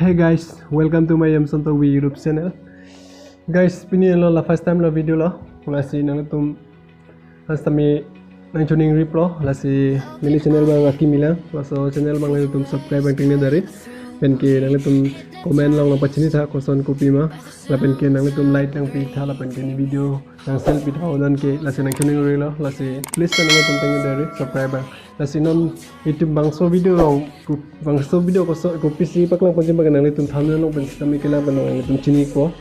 Hey guys, welcome to my YouTube channel. Guys, ini adalah first time la video la. Lasi nang tum hastami nang tuning rip lo. Lasi mili channel bang aki mila. Laso channel bang nang tum subscribe bang tingnya dari. Pen ki nang tum komen long lang pachini tha koson kopi ma. La pen ki nang tum like nang pi tha la pen ki ni video nang selfie tha odan ki lasi nang tuning rip lo. Lasi please nang tum tingnya dari subscribe bang. Lasi non YouTube bangso video long bangso video ko PC paklang panjang bagan nang tum thumbnail long pen kami kela ban nang tum chini ko.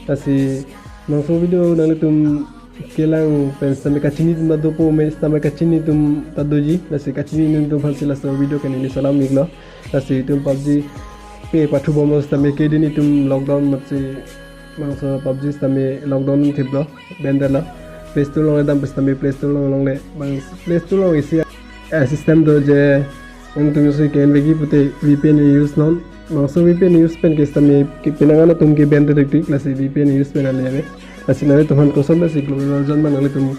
Lasi bangso video nang tum kelang pen sampai kacini tum do po mes sampai kacini tum tadoji. Lasi kacini nang tum fansi laso video kan ini salam miglo. Lasi tum PUBG pe patu bomos sampai kedini tum lockdown matsi bangso PUBG sampai lockdown thiblo bendela. Play Store long adam sampai Play Store long le bang Play Store long isi system do je tum usi ken begi pute VPN use non bangso VPN use pen ke sampai pinangan tum ke bend detik lasi VPN use pen ale lasi nare tuhan kosom lasi global version man nale tum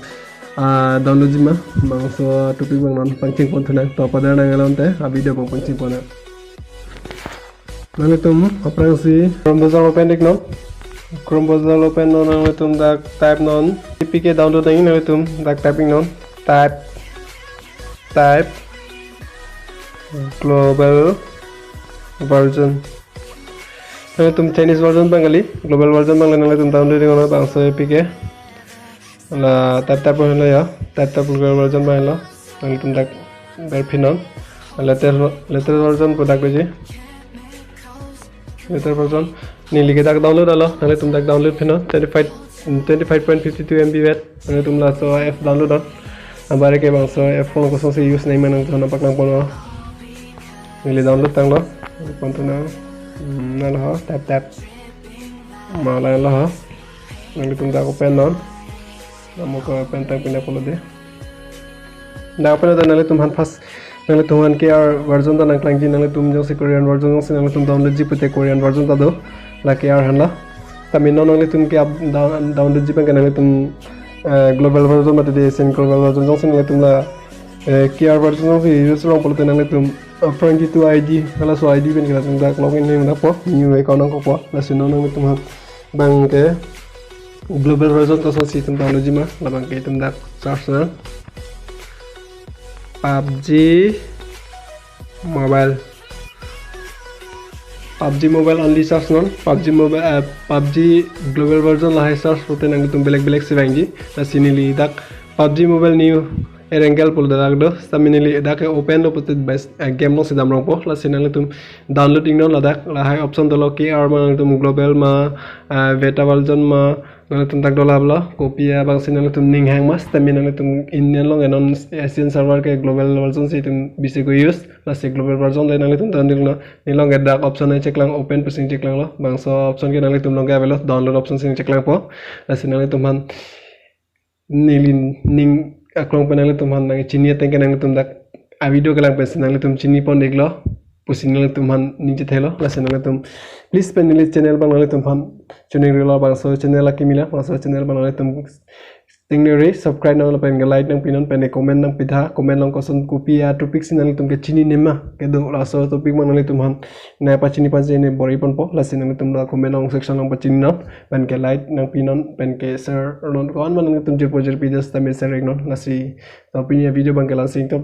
download jima bangso topic bang non pancing pon thuna to pada nang alonte a video bang pancing pon nale tum aprang si Chrome browser open dik non Chrome browser open non nale tum dak type non APK download nang nale tum dak typing non type global version nang tum Chinese version bangali global version bang nang tum download ngono bangso APK la type hono ya type global version bang la nang tum dak version letter version product je letter version ni like dak download alo nang tum dak download phino 25.52 MB wet nang tum la so f download ambare ke bangso f phone ko so se use nai manang thona paklang pono ni download tang lo ponto na na lo tap ma la lo nang tum dak open non namo ko open tang pina polo de da open da nang tum han fast nang tum han ke version da nang klang ji nang tum jo se Korean version jo se nang tum download ji pute Korean version da do la ke han la tami non nang tum ke download ji pang nang tum global version mate de sen global version jo se nang tum la QR version jo se use rong polo nang tum frank itu ID kala so ID ben kala tum dak login name da po new account ko po la se non nang tum bang ke global version ko so si tum download ji ma la bang ke tum dak search na PUBG mobile only search non PUBG mobile PUBG global version la search hote nang tum belek se bangi la sinili dak PUBG mobile new erangel pol dak do saminili dak open do put best game no sidam rong po la sinali tum downloading non la dak la hai option do lo ki ar ma tum global ma beta version ma nang tum dak do la bla copy bang sinali tum ning hang mas taminali tum indian long non asian server ke global version si tum bisi ko use la se global version le nang tum download no ni long dak option ai check lang open pusing check lang lo bang so option ke nang tum long ga belo download option sing check lang po la sinali tum han nilin ning aklong panang tum han nang chini teng ke nang tum dak a video ke lang pe sinali tum chini pon deklo pusing nang tum han ninje thelo la sinali tum please penili channel bang nang tum han chuning relo bang so channel la kimila bang so channel bang nang tum tingre subscribe nang la pen like nang pinon pen comment nang pitha comment long koson kopi ya topic sinali tum ke chini nema ke do la so topic bang nang tum han na pa chini pa je ne bori pon po la sinali tum la comment long section long pa chini no pen ke like nang pinon pen ke share non ko an man nang tum je pojer pages ta me share non la si opinion video bang ke la sing to